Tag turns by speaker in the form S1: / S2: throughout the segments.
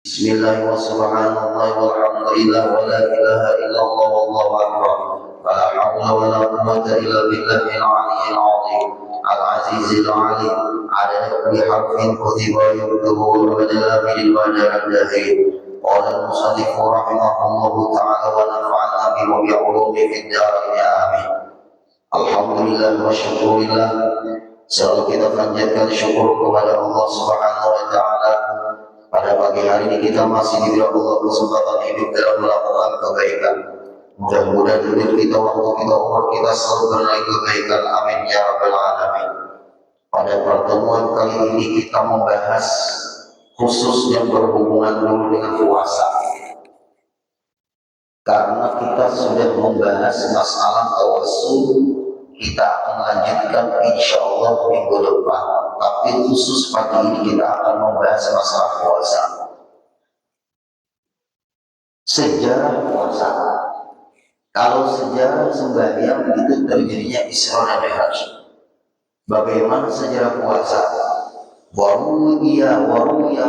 S1: Bismillah wa subhanallah walhamdulillah wa la ilaha illallah wallahu akbar. Wa la hawla wa la quwwata illa billahil aliyyil azim. Al-azizil alim. Adada kulli harfin kutiba yuktubu wa badala bil badal dahil. Qala al-musannif rahimahullahu ta'ala wa nafa'ana bihi wa bi'ulumihi fid dharain amin. Alhamdulillah wa syukurillah. Selalu kita panjatkan syukur kepada Allah Subhanahu wa taala. Pada pagi hari ini kita masih diberi Allah kesempatan hidup dalam melakukan kebaikan. Mudah-mudahan hidup kita, waktu kita, umur kita selalu bernilai kebaikan. Amin ya rabbal alamin. Pada pertemuan kali ini kita membahas khusus yang berhubungan dulu dengan puasa. Karena kita sudah membahas masalah tawassul, kita akan lanjutkan insya Allah minggu depan. Tapi khusus pagi ini kita akan membahas masalah puasa. Sejarah puasa. Kalau sejarah sembahyang itu terjadinya Isra dan Mi'raj. Bagaimana sejarah puasa? Waruya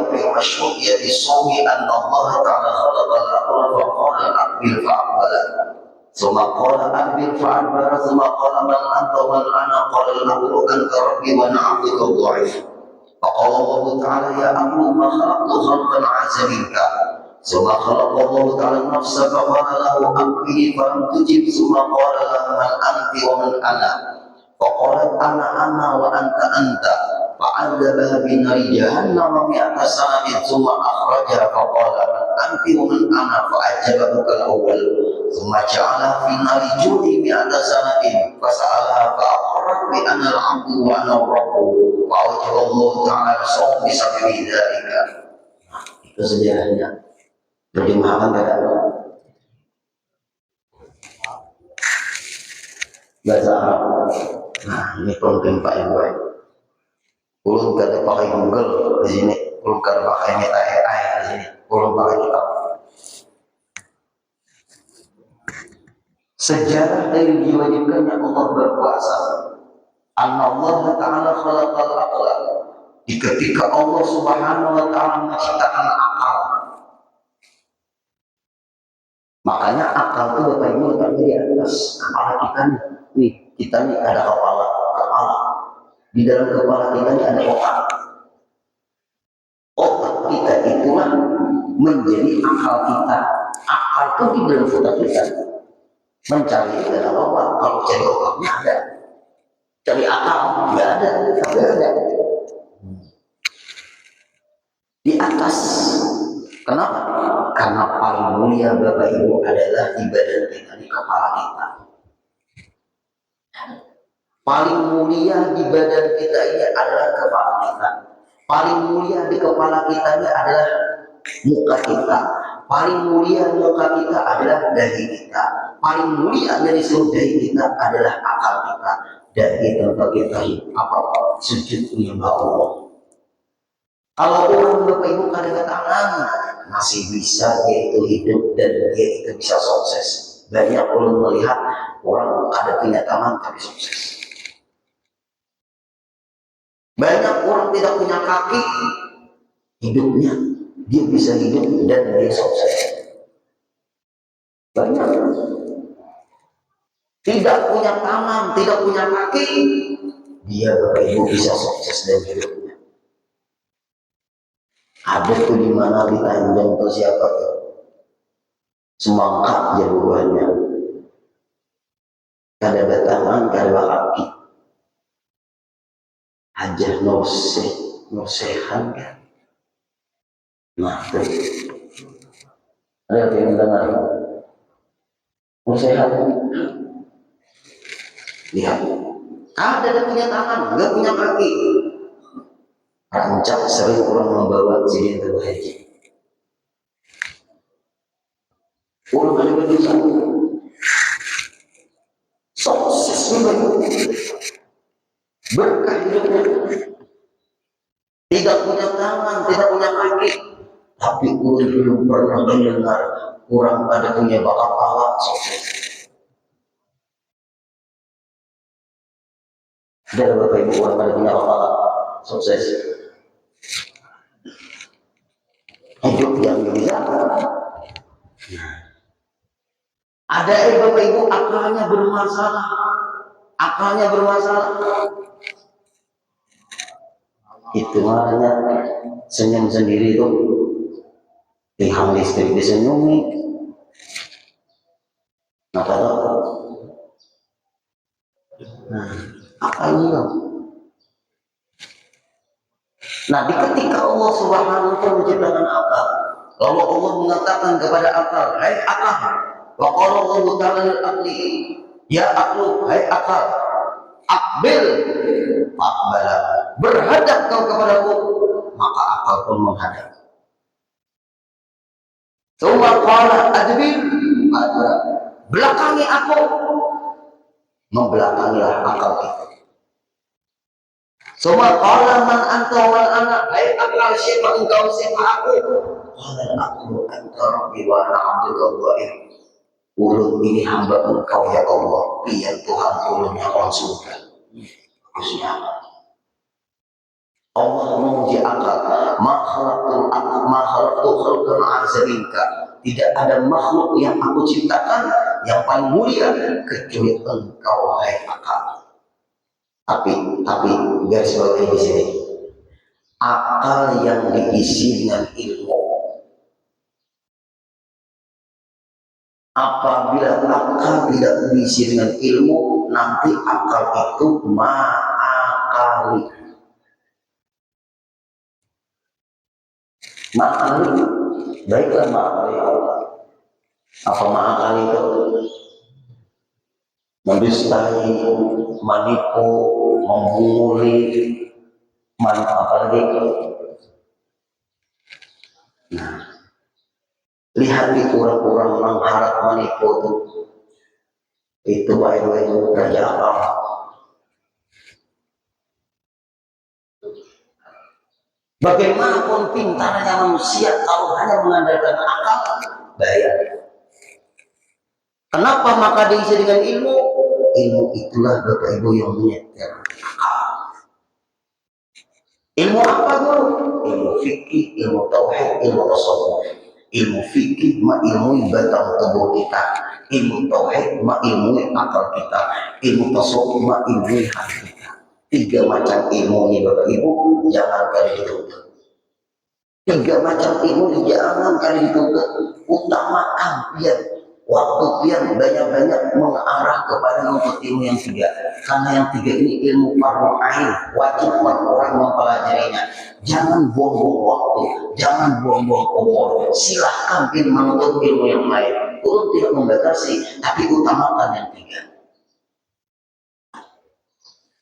S1: fi masyru'iyati shaumi anna Allah ta'ala khalaqal aqla wa qala aqbil fa'bala. ثم قال أكبر فأكبر ثم قال من أنت ومن أنا قال الأمر أنت ربي وأنا عبدك الضعيف فقال الله تعالى يا أمر ما خلقت خلقا عز منك ثم خلق الله تعالى النفس فقال له أكبري فلم تجب ثم قال له من أنت ومن أنا فقالت أنا وأنت أنت فعذبها بنار جهنم 100 سنة ثم أخرجها فقال من أنت ومن أنا فأجابك الأول ثم جعلها في نار جهنم 100 سنة فسألها فأقرت بأن العبد وأنا الرب فأوجب الله تعالى الصوم بسبب ذلك. Itu sejarahnya. Terjemahkan kata bahasa Arab. Nah, ini penting Pak Ibu. Ulun kada pakai Google di sini, ulun kada pakai Meta AI di sini, ulun pakai kitab. Sejarah dari diwajibkannya Allah berpuasa. Allah Ta'ala khalaqal aqla. Ketika Allah Subhanahu wa taala menciptakan akal. Makanya akal itu Bapak Ibu letaknya di atas kepala kita nih. Nih, kita nih ada kepala. Di dalam kepala kita ini ada otak. Otak kita itulah menjadi akal kita. Akal itu di dalam otak kita. Mencari dalam otak. Kalau cari otaknya ada. Cari akal nggak ada. Tapi ada. Di atas. Kenapa? Karena paling mulia Bapak Ibu adalah di badan kita, di kepala kita. Paling mulia di badan kita ini adalah kepala kita. Paling mulia di kepala kita ini adalah muka kita. Paling mulia muka kita adalah dahi kita. Paling mulia dari seluruh dahi kita adalah akal kita. Dan kita kita apa? Sujud menyembah Allah. Kalau orang Bapak Ibu kada tangan masih bisa dia itu hidup dan dia itu bisa sukses. Banyak orang melihat orang ada punya tangan tapi sukses. Banyak orang tidak punya kaki, hidupnya dia bisa hidup dan dia sukses. Banyak tidak punya tangan, tidak punya kaki, dia Bapak Ibu bisa sukses dan hidupnya. Ada tuh di mana di Tanjung atau siapa tuh? Semangka jagoannya. Kada ada tangan, kada ada kaki. Hajah Nursehan kan? Nah, tuh. Ada yang dengar? Nursehan. Lihat. Ada punya tangan, nggak punya kaki. Rancak sering orang membawa sini ke haji. Orang ada berdosa. Sukses berkah hidupnya. Tidak punya tangan, tidak punya kaki. Tapi orang belum pernah mendengar orang ada punya bakat Allah sukses. Dan Bapak Ibu orang ada punya bakat Allah sukses. Hidup di Ada bapak ibu akalnya bermasalah, akalnya bermasalah. Itu makanya senyum sendiri tuh, tiang listrik disenyumi. Nah, akalnya dong. Nah, ketika Allah Subhanahu wa Ta'ala menciptakan akal, lalu Allah mengatakan kepada akal, hai akal, wa qala Allah Ta'ala lil aqli, ya aqlu, hai akal, akbil, aqbala, berhadap kau kepadaku, maka akal pun menghadap. Tsumma qala adbir, belakangi aku, membelakangilah akal itu. Tsumma qala man anta wal ana, hai akal, siapa engkau, siapa aku? Qala aku anta rabbi wa ana abduka dhaif. Ulun ini hamba engkau ya Allah, biar Tuhan ulunnya orang surga. Allah menguji akal. Ma khalaqtul khalqa ma'azabinka. Tidak ada makhluk yang aku ciptakan yang paling mulia kecuali engkau hai akal. Tapi garis bawahi di sini, akal yang diisi dengan ilmu. Apabila akal tidak diisi dengan ilmu, nanti akal itu ma'akali. Ma'akali, baiklah ma'akali Allah. Apa ma'akali itu? Mendustai, menipu, membuli, apa lagi? Nah, lihat di orang-orang mengharap menipu itu baik-baik Raja Arab. Bagaimanapun pintarnya manusia, kalau hanya mengandalkan akal, bahaya. Kenapa maka diisi dengan ilmu? Ilmu itulah Bapak Ibu yang menyetir akal. Ilmu apa dulu? Ilmu fikih, ilmu tauhid, ilmu tasawuf. Ilmu fikih ilmu batang tubuh kita, ilmu tauhid ilmu akal kita, ilmu tasawuf ilmu hati kita. 3 macam ilmu ini Bapak Ibu jangan kali dituntut. 3 macam ilmu jangan kali dituntut. Utamakan waktu pian banyak-banyak mengarah kepada menuntut ilmu yang 3. Karena yang 3 ini ilmu fardu ain, wajib orang mempelajarinya. Jangan buang-buang waktu, jangan buang-buang umur. Silahkan menuntut ilmu yang lain. Untuk tidak membatasi, tapi utamakan yang 3.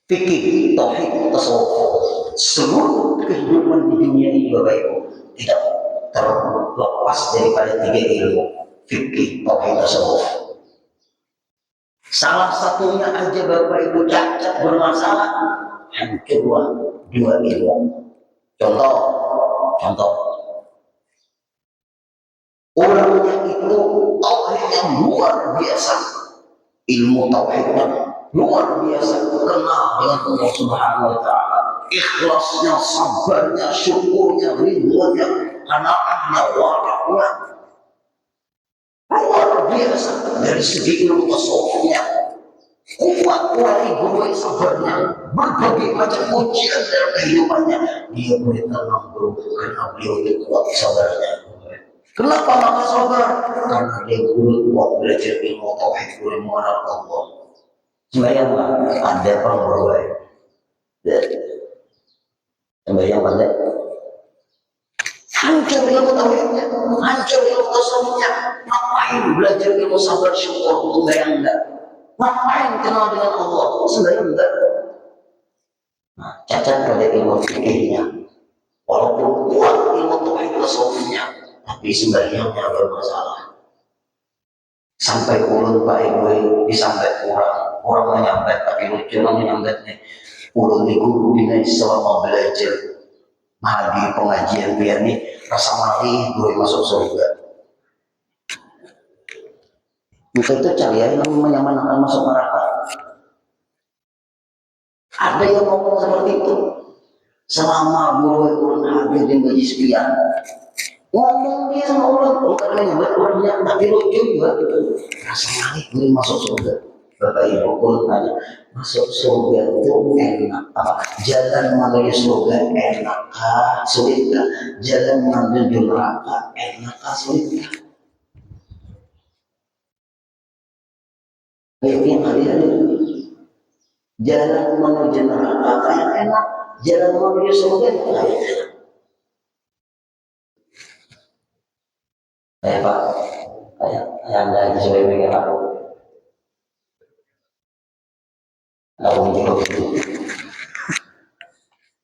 S1: Fikih, tauhid, tasawuf. Seluruh kehidupan di dunia ini Bapak Ibu tidak terlepas daripada 3 ilmu. Fikih, tauhid, tasawuf. Salah satunya aja Bapak Ibu cacat bermasalah, hancur 2 ilmu. Contoh, orangnya itu tauhid yang luar biasa, ilmu tauhidnya luar biasa, kenal dengan Allah Subhanahu wa Ta'ala, ikhlasnya, sabarnya, syukurnya, ridhonya, qanaahnya, waraknya luar biasa. Dari segi ilmu tasawufnya kuat guru sabarnya, berbagai macam ujian dalam kehidupannya dia boleh tenang bro, karena beliau itu kuat sabarnya. Kenapa maka sabar? Karena dia guru kuat belajar ilmu tauhid, guru mengenal Allah. Sembayanglah ada pengorban, sembayang pada hancur ilmu tauhidnya, hancur ilmu tasawufnya. Ngapain belajar ilmu sabar syukur? Sembayang enggak? Ngapain kenal dengan Allah? Sembayang enggak? Nah, cacat pada ilmu fikihnya, walaupun kuat ilmu tauhid tasawufnya, tapi sembahyangnya bermasalah. Sampai ulun Pak Ibu disambat orang menyambat, tapi lucu menyambatnya. Ulun di guru bina selama belajar di pengajian biar nih rasa malih gue masuk surga. Kita itu cari yang menyaman akan masuk neraka. Ada yang ngomong seperti itu. Selama guru ulun hadir di gaji sekian, ngomong dia sama ulun, karena orangnya orangnya tapi lucu juga. Rasa manis belum masuk surga. Bapak Ibu kalau tanya, masuk surga itu enak apa? Jalan menuju surga enakkah, sulitkah? Jalan menuju neraka enakkah, sulitkah? Ayo yang kalian jalan menuju neraka kayak enak, jalan menuju surga kayak enak. Pak, kayak Anda di sebagai Pak. Aku menjawab itu.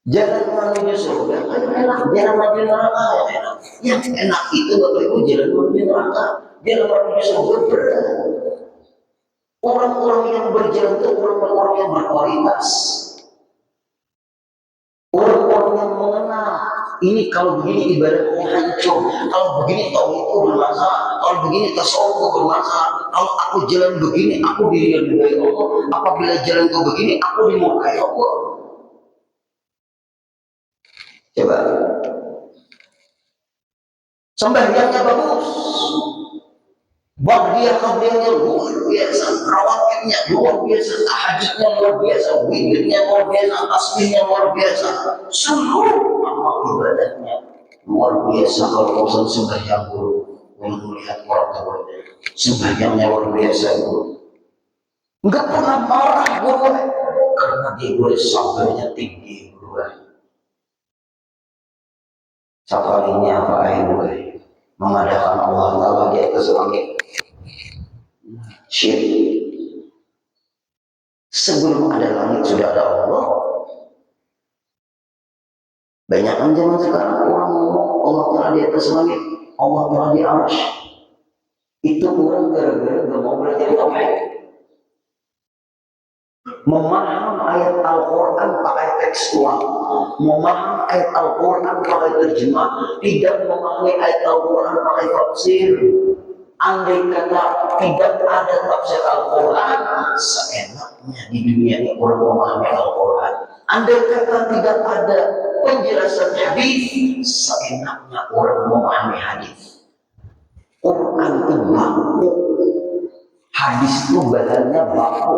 S1: Jalan menuju surga kayak enak, jalan menuju neraka kayak enak. Yang enak itu Bapak Ibu jalan menuju neraka, jalan menuju surga berat. Orang-orang yang berjalan itu orang-orang yang berkualitas. Orang-orang yang mengenal. Ini kalau begini ibaratnya hancur. Kalau begini tauhidku bermasalah. Kalau begini tasawufku bermasalah. Kalau aku jalan begini, aku diridhoi Allah. Apabila jalanku begini, aku dimurkai Allah. Coba. Sembahyangnya bagus. Baqiyah-qadiyahnya luar biasa, rawatibnya luar biasa, tahajudnya luar biasa, wiridnya luar biasa, tasbihnya luar biasa, seluruh amal ibadahnya luar biasa. Kalau urusan sembahyang guru, melihat orang tua, sembahyangnya luar biasa guru. Enggak pernah marah guru, karena dia boleh sabarnya tinggi guru. Safarinya apa guru? Mengadakan Allah Ta'ala di atas langit. Syirik. Sebelum ada langit sudah ada Allah. Banyak kan zaman sekarang orang ngomong Allah Ta'ala di atas langit, Allah Ta'ala di arsy. Itu orang gara-gara gak mau belajar tauhid. Memaham ayat Al-Quran pakai tekstual, memaham ayat Al-Quran pakai terjemah, tidak memahami ayat Al-Quran pakai tafsir. Andai kata tidak ada tafsir Al-Quran, seenaknya di dunia ini orang memahami Al-Quran. Andai kata tidak ada penjelasan hadis, seenaknya orang memahami hadis. Quran itu baku, hadis itu bahannya baku.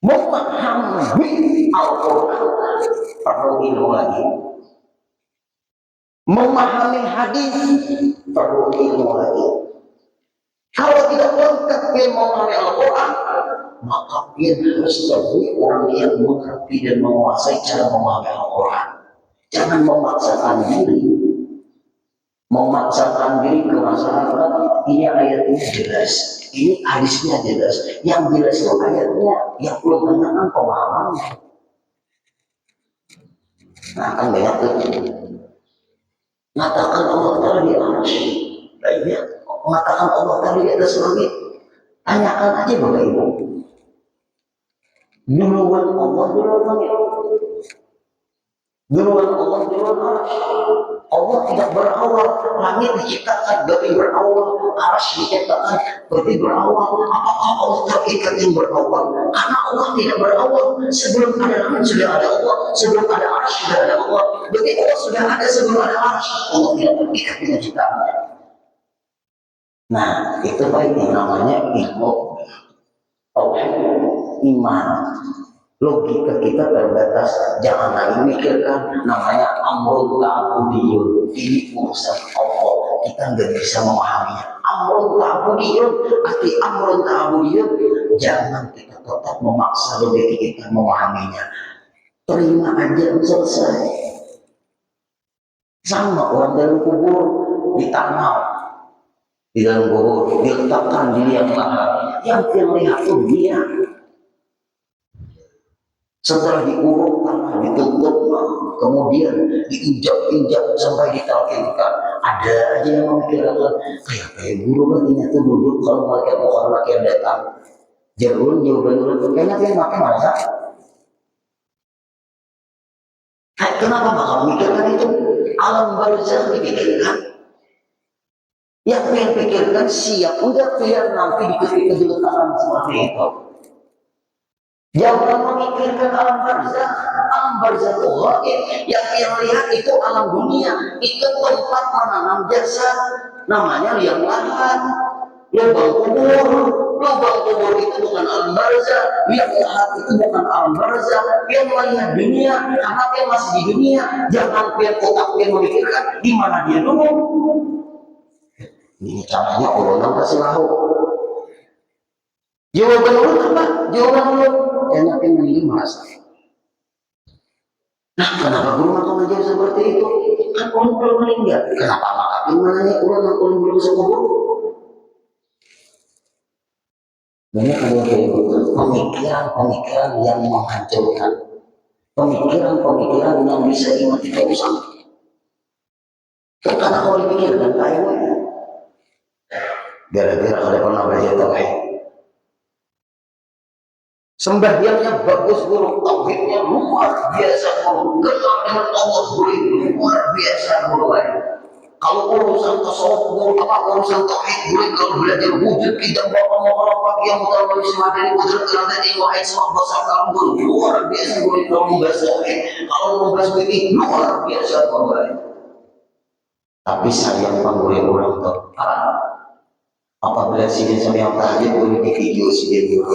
S1: Memahami Al-Quran perlu ilmu lagi. Memahami hadis perlu ilmu lagi. Kalau tidak lengkap dia memahami Al-Quran, maka dia harus jadi orang yang mengerti dan menguasai cara memahami Al-Quran. Jangan memaksakan diri. Memaksakan diri ke masyarakat, ini ayatnya jelas, ini hadisnya jelas. Yang jelas itu ayatnya, yang belum tanyakan pemahamannya. Nah kan banyak tuh. Mengatakan Allah Ta'ala di arsy, lainnya mengatakan Allah Ta'ala di atas langit. Tanyakan aja Bapak Ibu. Duluan Allah, duluan langit. Duluan Allah, duluan arsy. Allah tidak berawal, langit diciptakan berarti berawal, arsy diciptakan berarti berawal. Apakah Allah terikat yang berawal? Karena Allah tidak berawal. Sebelum ada langit sudah ada Allah, sebelum ada arsy sudah ada Allah. Berarti Allah sudah ada sebelum ada arsy. Allah tidak terikat dengan ciptaannya. Nah, itu baiknya namanya ilmu tauhid, iman. Logika kita terbatas, jangan lagi mikirkan namanya amrul ta'budiyun. Ini urusan Allah, kita nggak bisa memahaminya. Amrul ta'budiyun, arti amrul ta'budiyun, jangan kita tetap memaksa logika kita memahaminya. Terima aja selesai. Sama orang dalam kubur ditanam, di dalam kubur diletakkan di liang lahat, yang lihat itu dia. Setelah diuruk tanah ditutup, kemudian diinjak-injak sampai ditalkinkan. Ada aja yang memikirkan kayak guru lagi itu duduk kalau mereka bukan laki yang datang. Jauh jawaban kayaknya dia makan masa. Kenapa bakal mikirkan itu? Alam barzakh dipikirkan. Yang pengen pikirkan siap enggak biar nanti di ketika diletakkan seperti itu. Jangan memikirkan alam barzah. Alam barzah itu gaib. Yang dia lihat itu alam dunia. Itu tempat menanam jasad. Namanya liang lahat. Lubang kubur. Lubang kubur itu bukan alam barzah. Liang lahat itu bukan alam barzah. Yang melihat dunia, karena dia masih di dunia. Jangan biar otak dia memikirkan di mana dia dulu. Ini caranya orang kasih tahu. Jawaban ulun apa? Jawaban ulun enaknya milih merasa. Nah, kenapa guru makan menjawab seperti itu? Kan ulun belum meninggal. Kenapa makakin mananya ulun yang ulun belum bisa kubur? Banyak ada kayak gitu. Pemikiran-pemikiran yang menghancurkan. Pemikiran-pemikiran yang bisa dimati terusan. Karena kalau dipikirkan kayaknya gara-gara kalau pernah belajar tauhid. Sembahyangnya bagus guru, tauhidnya luar biasa guru, kenal dengan Allah guru luar biasa guru. Kalau urusan tasawuf guru, apa urusan tauhid guru, kalau belajar wujud kita bapak mau pagi yang mutar dari semadani kudrat kerana ini wahai semua bahasa kamu guru luar biasa guru kalau membahas tauhid, kalau membahas fikih luar biasa guru. Tapi sayang panggurnya orang tepat. Apabila sidin sama yang tahajud guru di video sidin guru.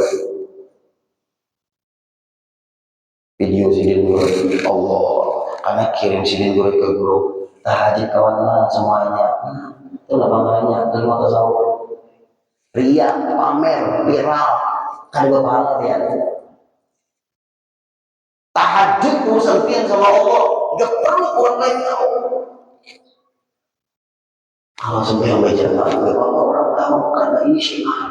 S1: Video sidin guru Allah karena kirim sidin guru ke guru tahajud kawan semuanya itulah banggaannya terima tasawuf ria pamer viral kan ada pahala dia tahajud urusan pian sama Allah gak perlu orang lain tahu kalau sampai yang baca gak apa orang tahu karena ini syiar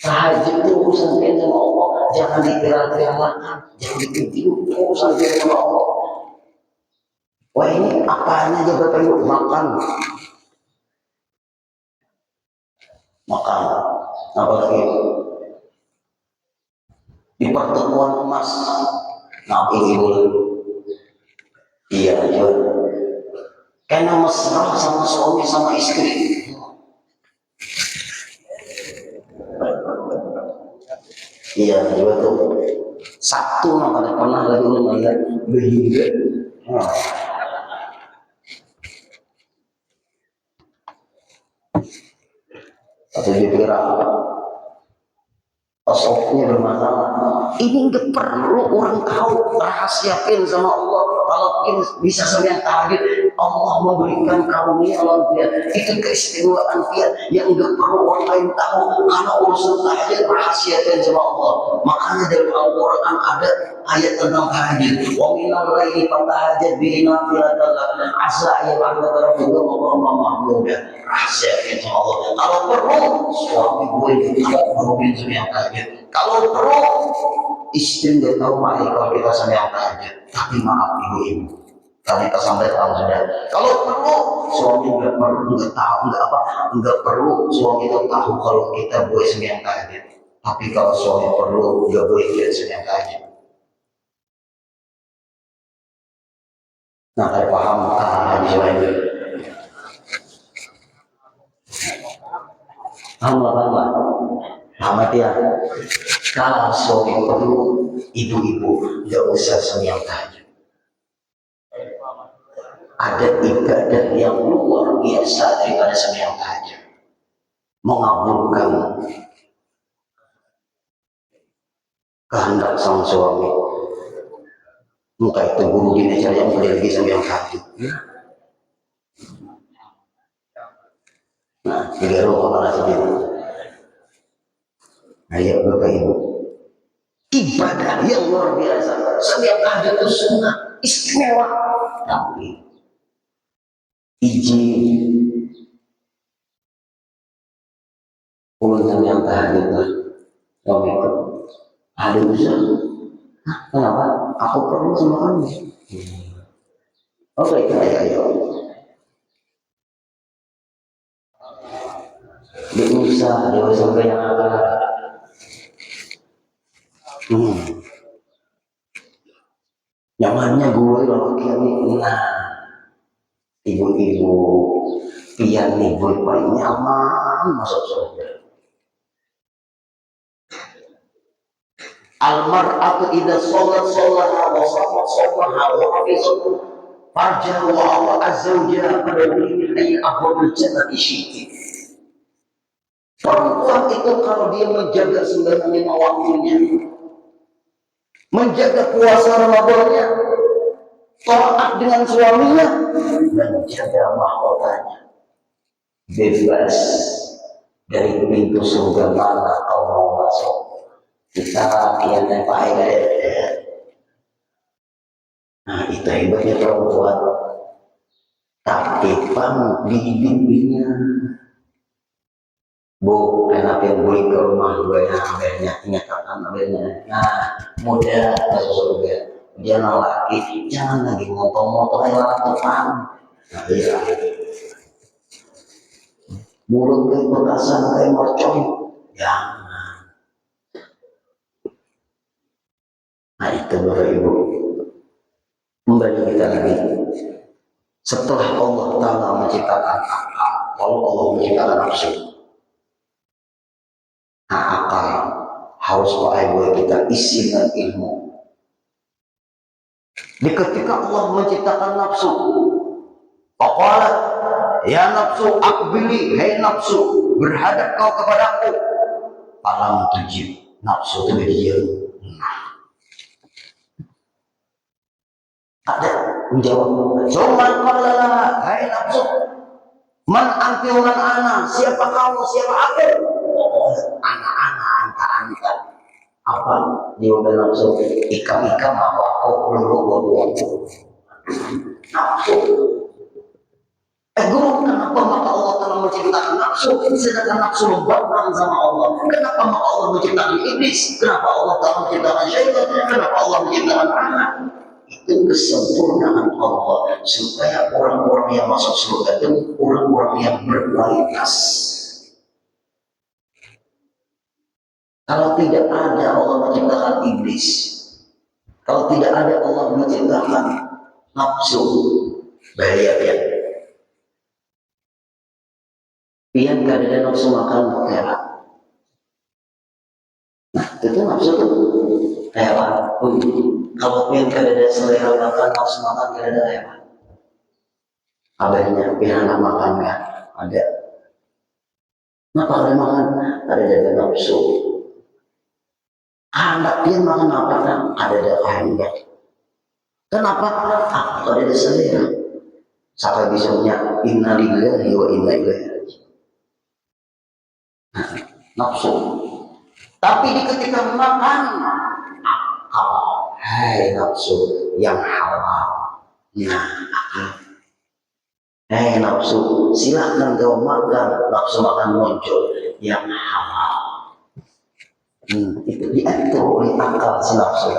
S1: tahajud itu urusan pian sama Allah jangan diviral-viralkan jangan divideo urusan pian sama Allah. Wah ini apanya aja perlu makan apalagi di pertemuan emas nah ibu iya jual karena mesra sama suami sama istri iya jual tuh Sabtu makanya pernah lagi melihat berhingga atau dikira tasawufnya bermasalah. Ini nggak perlu orang tahu rahasiakan sama Allah. Kalau bisa sampai tahajud, Allah memberikan karunia luar biasa. Itu keistimewaan dia yang nggak perlu orang lain tahu. Karena urusan tahajud rahasiakan sama Allah. Makanya dalam Al-Quran ada ayat tentang tahajud. Wa minal laili fatahajjad bihi nafilatan lak asa ayyab'athaka rabbuka maqaman mahmuda. Rahasiakan sama Allah. Kalau perlu suami gue kalau perlu yang tahajud. Kalau perlu istri nggak tahu mahi kalau kita sama yang tahajud. Tapi maaf ibu-ibu. Kami kesampaian sudah. Kalau perlu suami nggak perlu nggak perlu suami itu tahu kalau kita boleh sembahyang tahajud. Tapi kalau suami perlu nggak boleh kita sembahyang tahajud. Nah, saya paham hadis lain. Paham dia. Kalau suami perlu, ibu-ibu nggak usah sembahyang tahajud. Ada ibadah yang luar biasa daripada sembahyang tahajud. Mengabulkan kehendak sang suami. Entah itu guru di acara yang boleh lagi sembahyang tahajud. Nah, tiga roh kepala sedih. Ayo Bapak Ibu. Ibadah yang luar biasa. Sembahyang tahajud itu sunnah istimewa. Tapi izin ulun sembahyang tahajud lah. Suami itu ada usaha. Kenapa? Aku perlu sama kamu. Oke, ayo. Diusah, dia sampai yang agak. Nyamannya gue kalau kiri, nah ibu-ibu pian nih gue paling nyaman masuk surga. Al-mar'atu idza shalat sholaha wa shamat sholaha wa hafizat farjaha wa ata'at zawjaha fadawini ayy abwabil jannati syi'ti. Perempuan itu kalau dia menjaga 95 waktunya, menjaga puasa Ramadannya, taat dengan suaminya, menjaga mahkotanya, bebas dari pintu surga mana kau mau masuk. Kita yang baik. Nah, itu hebatnya perempuan. Tapi pang dibimbingnya. Bu, enak yang beli ke rumah gue yang akhirnya nyatakan akhirnya. Nah, muda masuk surga. Jangan lagi, jangan lagi motong-motong yang lakukan. Nah, iya. Mulut kayak bekasan kayak mercon. Jangan. Nah, itu Bapak Ibu. Kembali kita lagi. Setelah Allah Ta'ala menciptakan akal, kalau Allah menciptakan nafsu, nah akal harus buat kita isi dengan ilmu. Di ketika Allah menciptakan nafsu, Faqalat, ya nafsu akbili, hai nafsu, berhadap kau kepadaku. Alam tujib, nafsu itu diam. Ada menjawab. Cuman qala, hai nafsu, man anti man ana, siapa kamu, siapa aku? Anak-anak, anta. Apa? Jawaban nafsu, ikam-ikam aku, belum. Nafsu. Guru, kenapa maka Allah telah menciptakan nafsu sedangkan nafsu berperang sama Allah? Kenapa maka Allah menciptakan iblis? Kenapa Allah telah menciptakan syaitan? Kenapa Allah menciptakan anak? Itu kesempurnaan Allah supaya orang-orang yang masuk surga itu orang-orang yang berkualitas. Kalau tidak ada Allah menciptakan iblis, kalau tidak ada Allah menciptakan nafsu, bahaya ya. Pian kadang nafsu makan hewan. Nah, itu nafsu tuh hewan. Kalau pian kadang selera makan nafsu makan kadang hewan. Abahnya pian anak makan kan ada. Kenapa ada makan? Ada nafsu. Anak pian makan apa kan? Ada kehendak. Kenapa? Ada selera. Sampai bisanya inna lillahi wa inna ilaihi raji'un. Nafsu. Tapi di ketika makan akal, hai nafsu yang halal. Nah, hai nafsu, silahkan kau makan. Nafsu makan muncul yang halal. Itu diatur oleh akal si nafsu.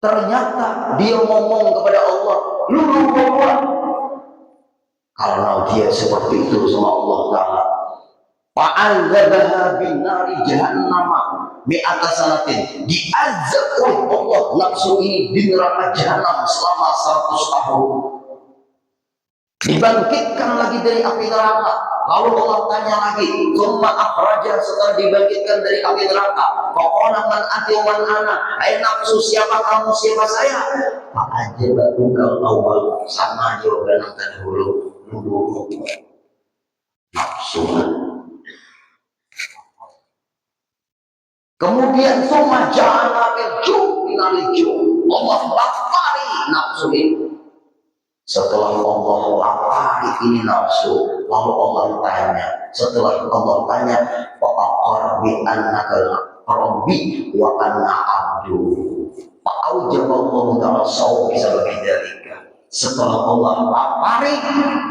S1: Ternyata dia ngomong kepada Allah, lu buat. Karena dia seperti itu sama Allah Ta'ala. Fa'adzabaha binari jahannam mi'ata sanatin. Diazab oleh Allah nafsu ini di neraka jahannam selama 100 tahun. Dibangkitkan lagi dari api neraka. Lalu Allah tanya lagi, "Tsumma akhraja," setelah dibangkitkan dari api neraka. Faqala man ati man ana, hai nafsu siapa kamu siapa saya? Fa'ajabatu kal awal, sama jawaban yang terdahulu. Nafsu. Kemudian summa ja'ala bil-ju' Allah lapari nafsu ini. Setelah Allah lapari ini nafsu, lalu Allah tanya. Setelah Allah tanya, fa'aqara bi annaka rabbi wa anna abdu. Fa'aujaballahu ta'ala saw bisa berbeda. Setelah Allah lapari,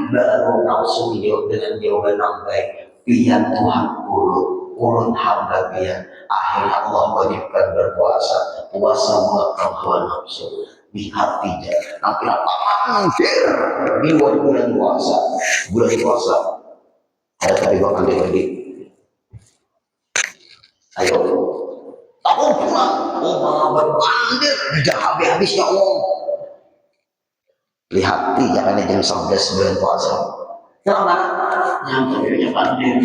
S1: baru nafsu dijawab dengan jawaban yang baik. Pian Tuhan urut hamba pian. Akhirnya Allah wajibkan berpuasa. Puasa mengekang hawa nafsu. Lihat tidak. Nanti apa anjir di bulan puasa. Bulan puasa. Ada tadi bapak lagi. Ayo. Tahun pulang. Oh malah berbandir. Tidak habis-habisnya Allah. Lihat tidak ada jam 11 bulan puasa. Yang mana? Yang tadinya bandir.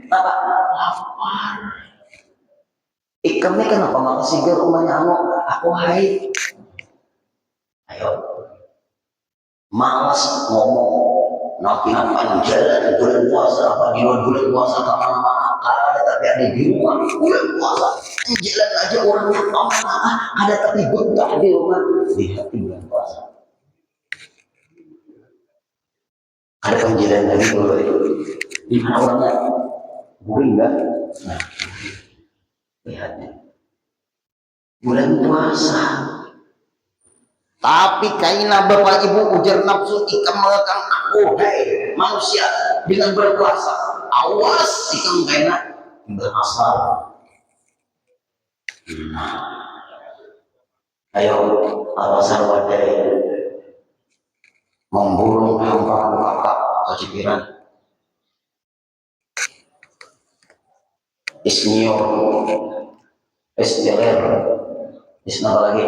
S1: Bapak lapar. Ikamnya kenapa nggak kesigar rumahnya aku hai. Ayo, malas ngomong. Ngapain jalan bulan puasa apa di luar bulan puasa kemana-mana ada tapi ada di rumah bulan puasa jalan aja orangnya kemana ada tapi betah di rumah lihat di bulan puasa ada penjalan lagi kalau itu di mana orangnya guring kan nah lihat bulan puasa tapi kaina bapak ibu ujar nafsu ikam mengekang aku hei manusia dengan berpuasa awas ikam kaina berasal ayo awasan wadai memburung hamparan kakak kecipiran isnior istiler isna lagi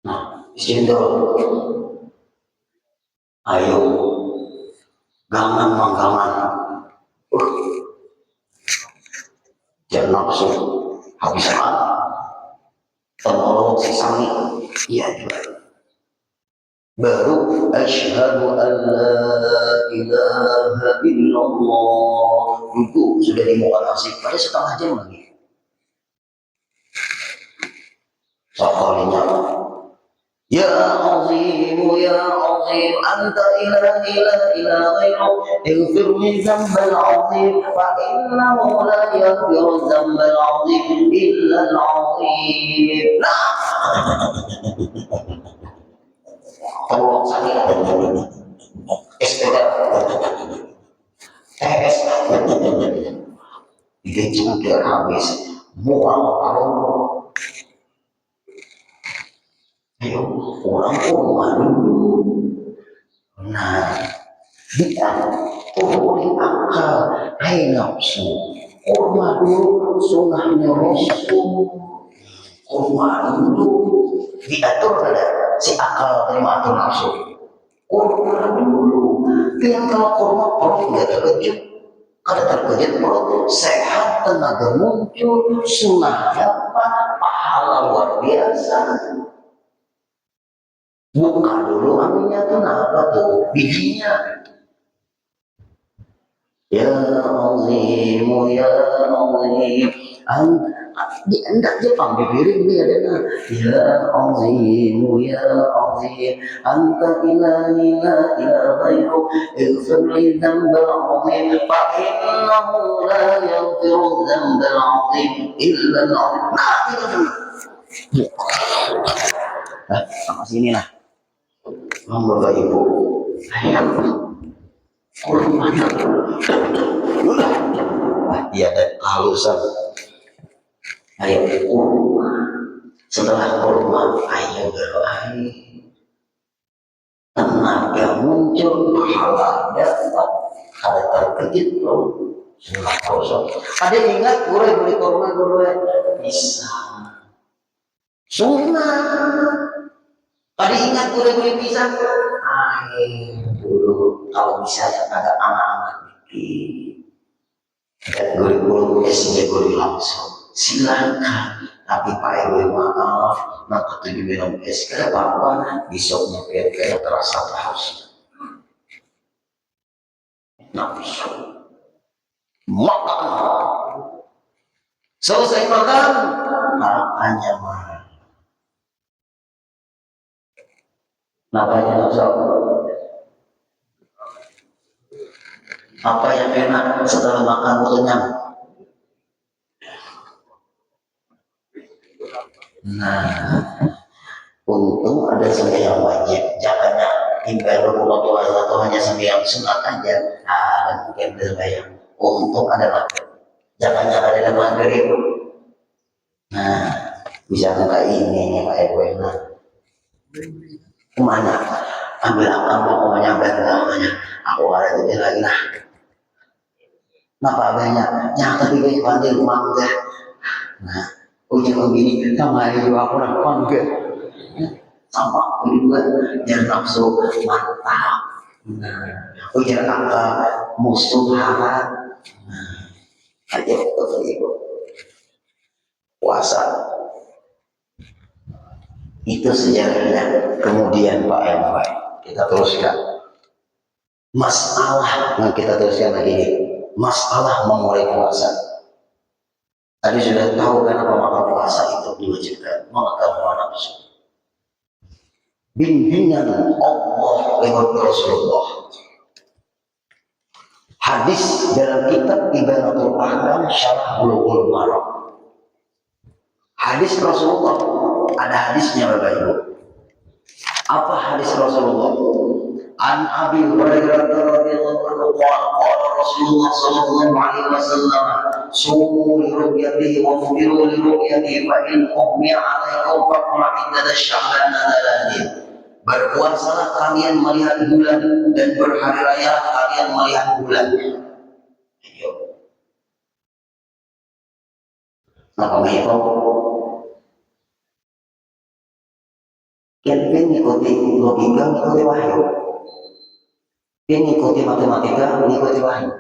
S1: nah isindro ayo gangan manggangan jangan nafsu habis penolong si sangi iya juga baru asyhadu an la ilaha illallah duduk sudah di muka nasib pada setengah jam lagi sekalinya ya azim anta ilahi la ilaha ghairuk ighfir li dzambal azim fa innahu la yaghfiru dzambal azim illa al azim nah tolong saya istighfar tes digencing habis mual kalau ayo orang dulu nah dia turun akal hai nafsu kurma dulu sunnahnya rasul kurma dulu diatur pada si akal terima atur nafsu kurma dulu yang kalau kurma perut nggak terkejut kalau terkejut perut sehat tenaga muncul sunnahnya apa pahala luar biasa buka dulu aminnya tuh apa tuh bijinya ya azim ya azim di endak Jepang di piring dia ada ya azim ya azim anta ilahi la ilaha ghairuk ighfir li dzambal azim fa innahu la yaghfiru dzambal azim illa Allah nah itu sama sini lah Bapak Ibu ayam kurma iya ada kehalusan ayam kurma setelah kurma ayam berlari tenaga muncul pahala dapat ada terkejut loh sunnah kosong ada ingat gue beli kurma gue bisa sunnah tadi ingat gue beli pisang dulu kalau bisa ya agak anak-anak dikit dan guru-guru SD guru langsung silakan tapi Pak RW maaf nak ketujuh minum es kira apa besoknya kayak terasa haus nafsu makan selesai makan makannya marah namanya nafsu apa yang enak setelah makan kenyang nah untung ada sembahyang wajib jangannya tinggal waktu atau hanya sembahyang sunat aja dan mungkin sembahyang untung ada maghrib jangannya ada maghrib nah bisa nggak ini Pak Eko enak kemana ambil apa mau nyampe namanya aku ada di lagi nah napa banyak yang tapi banyak pandai mangga nah ujian begini sama itu aku nak mangga sama juga yang nafsu mantap nah ujian angka musuh haram nah aja itu puasa. Itu sejarahnya. Kemudian Pak MY, kita teruskan. Masalah yang kita teruskan lagi ini, masalah memulai puasa. Tadi sudah tahu kenapa maka puasa itu diwajibkan, mengetahui nafsu. Bimbingan Allah lewat Rasulullah. Hadis dalam kitab Ibanatul Ahkam Syarah Bulughul Maram. Hadis Rasulullah, ada hadisnya Bapak Ibu. Apa hadis Rasulullah? An Abi Hurairah radhiyallahu anhu qala Rasulullah sallallahu alaihi wasallam sumu li ru'yatihi wa fudiru li ru'yatihi fa in ughmiya 'alaikum faqra iddat sya'ban dzalatin. Berpuasalah kalian melihat bulan dan berhari raya kalian melihat bulan. Ayo. Maka itu Kian mengikuti logika, mengikuti wahyu. Dia mengikuti matematika, mengikuti wahyu.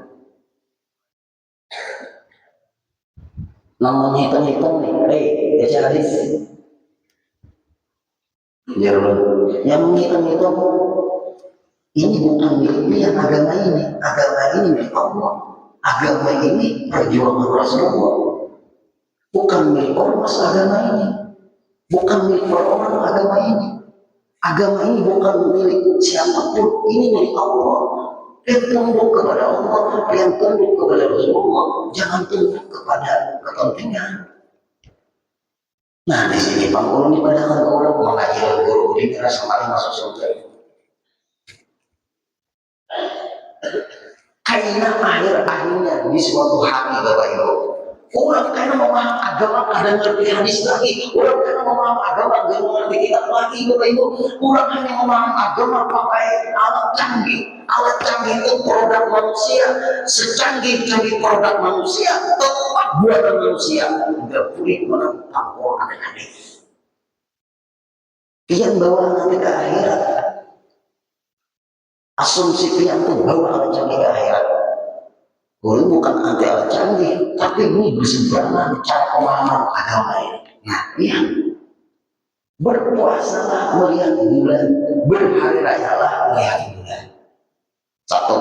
S1: Namun hitung-hitung nih, baca hadis. Yang menghitung-hitung ini bukan milik agama ini. Agama ini milik Allah. Agama ini perjuangan Rasulullah. Bukan milik ormas agama ini. Bukan milik orang agama ini. Agama ini bukan milik siapapun, ini milik Allah. Yang tunduk kepada Allah, yang tunduk kepada Rasulullah, jangan tunduk kepada kepentingan. Nah di sini Pak Ulun dipadakan orang mengaji guru di rasa paling masuk surga. Karena akhirnya di suatu hari Bapak Ibu, orang karena memaham agama ada ngerti hadis lagi, orang karena memaham agama ada ngerti kitab lagi Bapak Ibu, orang hanya memaham agama pakai alat canggih. Alat canggih itu produk manusia, secanggih-canggih produk manusia, tetap buatan manusia, tidak boleh menentang Quran dan hadis. Yang bawa nanti ke akhirat, asumsi pian itu bawa alat canggih ke akhirat. Ini bukan anti alat canggih, tapi ini berseberangan cara pemahaman agama ini. Nah, yang berpuasalah melihat bulan, berhari rayalah melihat bulan. Satu,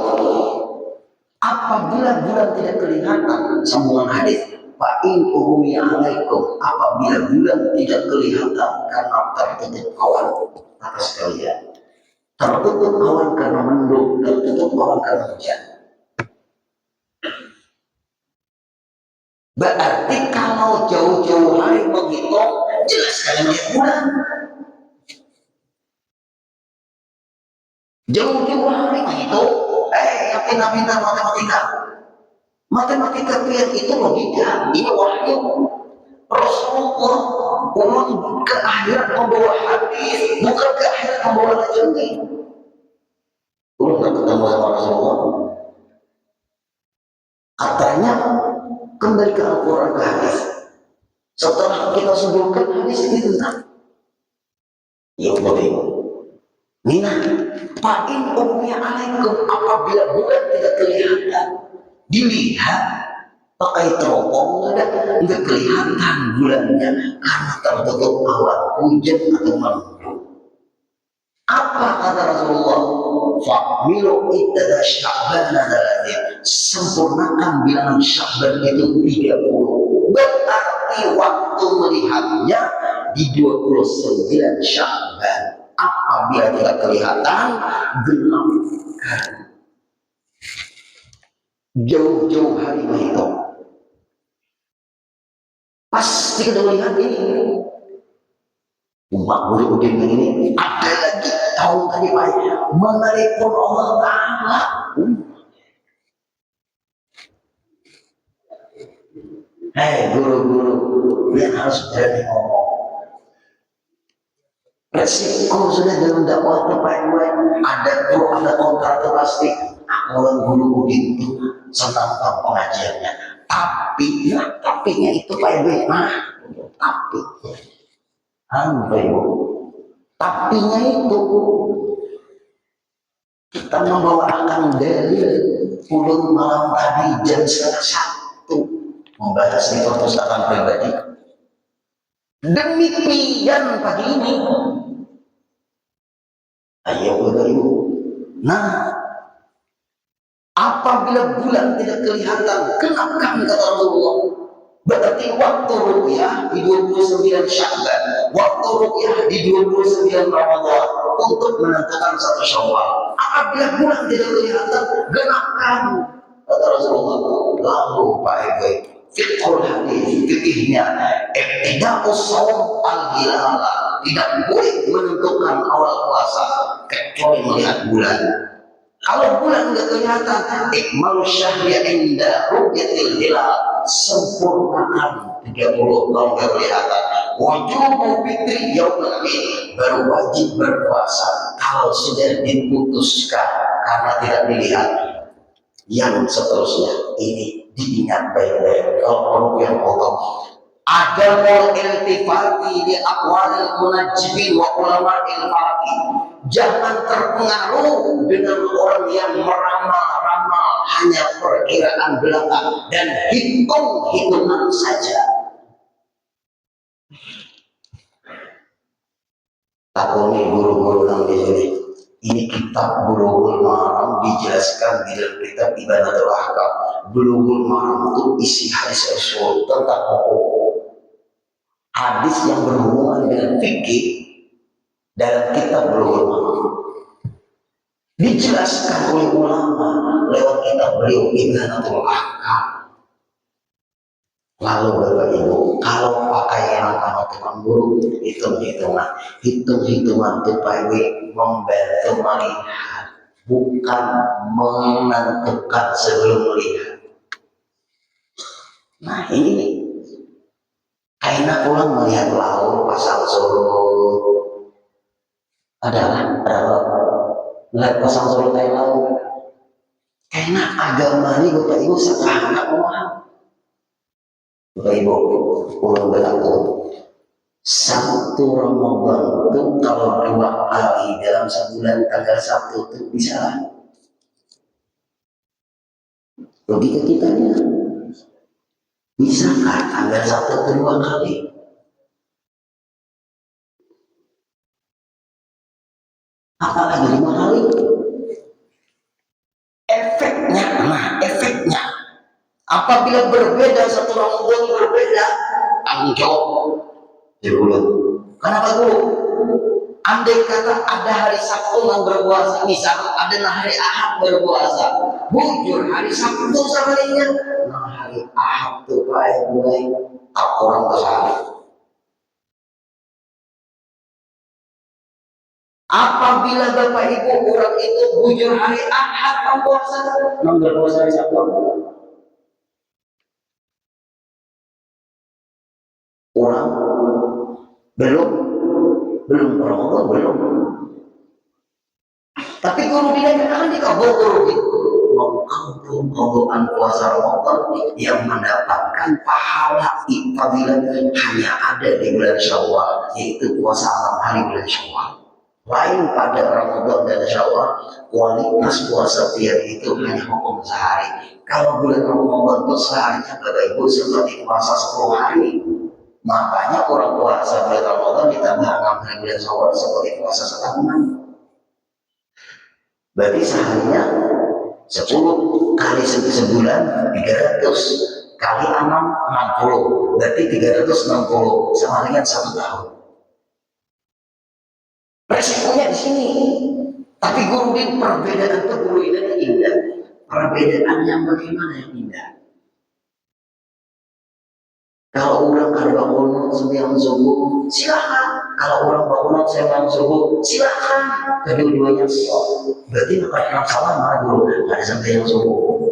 S1: apabila bulan tidak kelihatan, sambungan hadis, fa'in uhumiya alaikum, apabila bulan tidak kelihatan karena tertutup awan atas kalian, tertutup awan karena mendung, tertutup awan karena hujan. Berarti kalau jauh-jauh hari menghitung, jelas kalian melihat bulan. Jauh-jauh hari menghitung, yang pintar-pintar matematika. Matematika kalian itu logika, ini wahyu. Rasulullah umum ke akhirat membawa hadis, bukan ke akhirat membawa lajengnya. Belum nggak ketemu sama Rasulullah. Katanya kembali ke Al-Quran ke hadis. Setelah kita sebutkan hadis itu tentang ya Allah ini. Nina, fa'in ughmiya alaikum, apabila bulan tidak kelihatan, dilihat pakai teropong nggak kelihatan bulannya karena tertutup awan hujan atau mendung. Apa kata Rasulullah? Fa'milu iddah Sya'ban dzalatin, sempurnakan bilangan Sya'ban itu 30. Berarti waktu melihatnya di 29 Sya'ban. Apabila tidak kelihatan, genapkan. Jauh-jauh hari menghitung. Pasti kita melihat ini. Umat Bulughudin ini ada lagi tahun tadi Pak, menelpon Allah Ta'ala. Hei guru-guru, yang harus berani ngomong. Resiko sudah dalam dakwah terbaik, ada pro, ada kontra pasti. Aku Bulughudin itu senang pengajiannya. Tapi, tapinya itu Pak Ibu, tapi. Tapinya itu kita membawakan dalil pulang malam tadi jam 1:30 membahas di perpustakaan pribadi Demikian pagi ini. Ayo Bapak Ibu. Nah, apabila bulan tidak kelihatan, kenapa kata Rasulullah? Berarti waktu ruqyah di 29 Sya'ban, waktu ruqyah di 29 Ramadan untuk menentukan satu Syawal. Apabila bulan tidak kelihatan, genapkan kata Rasulullah. Lalu Pak Ibu, fiqhul hadis, fikihnya, iktida'us shaum al-hilala, tidak boleh menentukan awal puasa kecuali melihat bulan. Kalau bulan nggak kelihatan, ikmal syahri inda ru'yatil hilal, sempurnakan 30 tahun nggak kelihatan. Wajib fitri yaumul id, baru wajib berpuasa kalau sudah diputuskan karena tidak dilihat. Yang seterusnya ini diingat baik-baik. Kalau yang potong adamul iltifati di aqwalil munajjibin wa ulama ilfaqi, jangan terpengaruh dengan orang yang meramal-ramal hanya perkiraan belaka dan hitung-hitungan saja. Takuni guru-guru yang di sini, ini kitab Bulughul Maram dijelaskan di dalam kitab Ibanatul Ahkam. Bulughul Maram itu isi hadis Rasul tentang hukum. Hadis yang berhubungan dengan fikih dalam kitab Bulughul Maram dijelaskan oleh ulama lewat kitab beliau Ibanatul Ahkam. Lalu Bapak Ibu, kalau pakaian sama tukang guru, hitung-hitungan itu Pak Ibu membantu melihat, bukan menentukan sebelum melihat. Nah ini kayaknya pulang melihat laut pasang surut, ada melihat pasang surut kayak laut. Kayaknya agama ini Bapak Ibu sangat memaham. Bapak Ibu, pulang berlaku satu Ramadan itu kalau 2 kali dalam sebulan tanggal 1 itu bisa. Logika kita bisakah tanggal 1 itu 2 kali? Apalagi 5 kali? Efeknya apabila berbeda satu Ramadan berbeda, tanggung jawab di bulan. Kenapa dulu? Andai kata ada hari Sabtu yang berpuasa, misal ada hari Ahad berpuasa, bujur hari Sabtu sekalinya, nah hari Ahad tuh baik-baik, tak orang kesana. Apabila Bapak Ibu orang itu bujur hari Ahad berpuasa, nang berpuasa hari Sabtu, orang belum Ramadan belum. Tapi guru bilang kan dikabul guru itu mengabulkan puasa Ramadan yang mendapatkan pahala fadilah hanya ada di bulan Syawal, yaitu puasa 6 hari bulan Syawal. Lain pada Ramadan dan Syawal, kualitas puasa tiap itu hanya hukum sehari. Kalau bulan Ramadan itu seharinya Bapak Ibu seperti puasa 10 hari. Makanya orang puasa bulan Ramadan ditambah 6 hari bulan Syawal seperti puasa setahunan. Berarti seharinya 10 kali sebulan 300 kali 6 60, berarti 360 sama dengan 1 tahun. Resikonya di sini. Tapi guru ini perbedaan itu guru ini indah. Perbedaan yang bagaimana yang indah? Kalau orang kada bangun sembahyang subuh, silakan. Kalau orang bangun sembahyang subuh, silakan. Kedua-duanya siap. Berarti bukan salah malah dulu ada sembahyang subuh.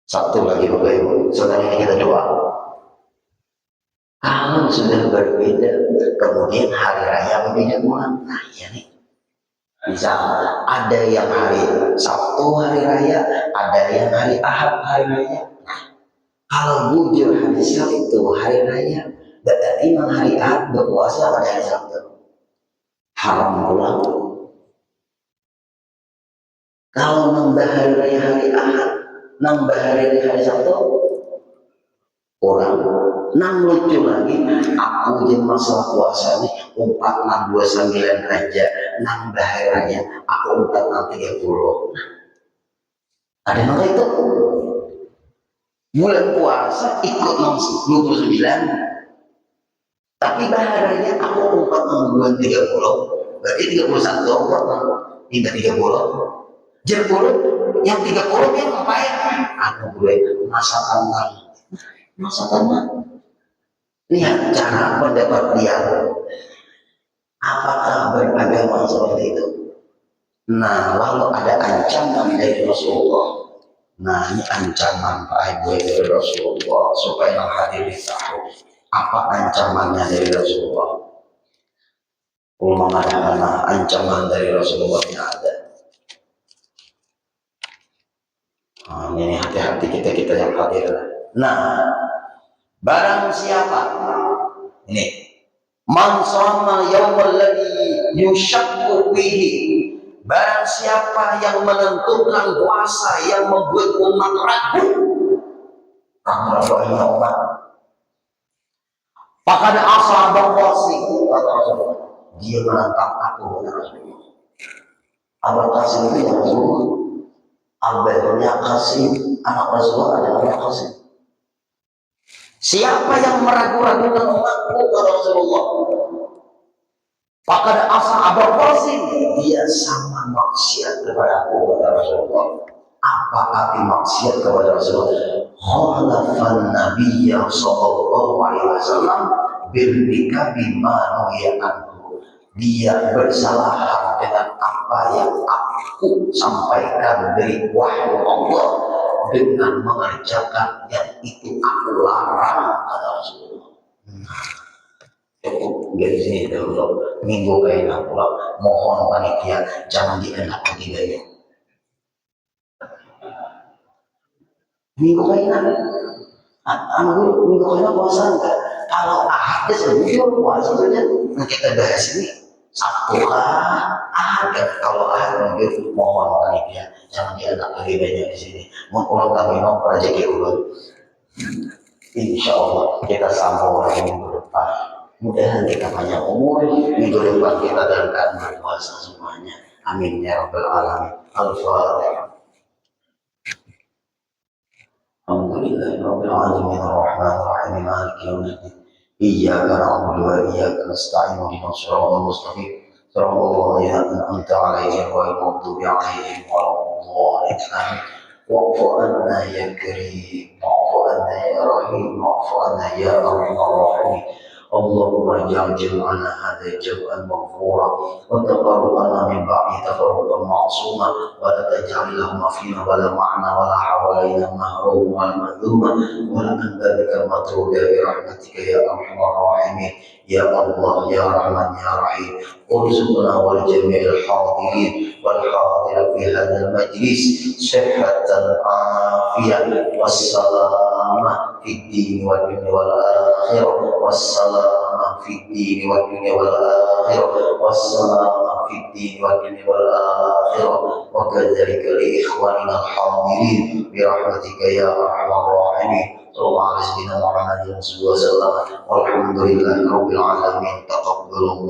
S1: Sabtu lagi Bapak Ibu, setelah ini kita doa. Kalau sudah berbeda, kemudian hari raya berbeda pula. Nah ya nih. Misal ada yang hari Sabtu hari raya, ada yang hari Ahad hari raya. Kalau bujur hari Sabtu hari raya, berarti memang hari Ahad berpuasa pada hari Sabtu. Haram pula. Kalau nambah hari raya hari Ahad, nambah hari raya hari Sabtu, orang Nang lucu lagi, aku jadi masalah puasa nih, 4629 aja, nang daerahnya, aku 4630. Ada yang itu bulan puasa ikut 29, tapi daerahnya aku 4630, berarti 31, hingga 30. Jadi yang 30 yang ngapain? Aku gue masa tangan. Lihat cara pendapat dia. Apakah beragama seperti itu? Nah, lalu ada ancaman dari Rasulullah. Nah, ini ancaman Pak Ibu dari Rasulullah supaya hadirin tahu apa ancamannya dari Rasulullah. Mengatakan ancaman dari Rasulullah yang ada. Nah, ini hati-hati kita yang hadir. Nah, barang siapa ini man shoma yaumal ladzi yushakku fihi, barang siapa yang menentukan puasa yang membuat umat ragu, ragu umat, maka ada asal berpuasa, dia menentang aku. Abul Qasim itu yang Rasulullah, abadnya Qasim, anak Rasulullah adalah anak Qasim. Siapa yang meragu-ragukan umatku kata Rasulullah, maka ada asal Abul Qasim, dia sama maksiat kepada aku kata Rasulullah. Apa arti maksiat kepada Rasulullah? Khalafan Nabiyya sallallahu alaihi wasallam bil bikabi ma nuhiya anhu. Dia bersalahan dengan apa yang aku sampaikan dari wahyu Allah, dengan mengerjakan yang itu aku larang kata Rasulullah. Dari sini dulu minggu kayaknya pulang, mohon panitia jangan dienak lagi gaya. Minggu kayaknya minggu kayaknya puasa enggak? Kalau ahad sebelum puasa saja. Nah, kita bahas ini Sabtu ahad. Kalau ahad mungkin mohon panitia jangan dienak lagi banyak di sini. Mau kami mau rezeki ulun. Insya Allah kita sambung lagi minggu depan. Mudah-mudahan kita banyak umur, minggu depan kita dalam keadaan berpuasa semuanya. Amin ya rabbal alamin. Al-Fatihah. Alhamdulillahi rabbil alamin arrahmanir rahim maliki yaumiddin. Iyyaka na'budu wa iyyaka nasta'in ihdinas siratal mustaqim. Siratal ladzina an'amta 'alaihim ghairil maghdubi 'alaihim waladdallin. Wa'fu 'anna ya karim, wa'fu 'anna ya rahim, wa'fu 'anna ya arhamar rahimin. Allahumma ja'al jam'ana hadha jam'an maghfura wa taqabbal min ba'di tafarruqan ma'suma wa la taj'al lahum fina wa la ma'na wa la hawalaina mahrum wa madhuma wa la anbadika matruda bi rahmatika ya arhamar rahimin. Ya Allah ya Rahman ya Rahim, urzuqna wal jami'il hadirin wal hadir fi hadzal majlis sihhatan afiyah wassalamah fid din wal dunya wal akhirah wassalamah fid din wal dunya wal akhirah wassalamah fid din wal dunya wal akhirah wa kadzalika li ikhwanina al hadirin bi rahmatika ya arhamar rahimin. Sallallahu alaihi wa sallam. Walhamdulillahi rabbil alamin. Taqabbalallahu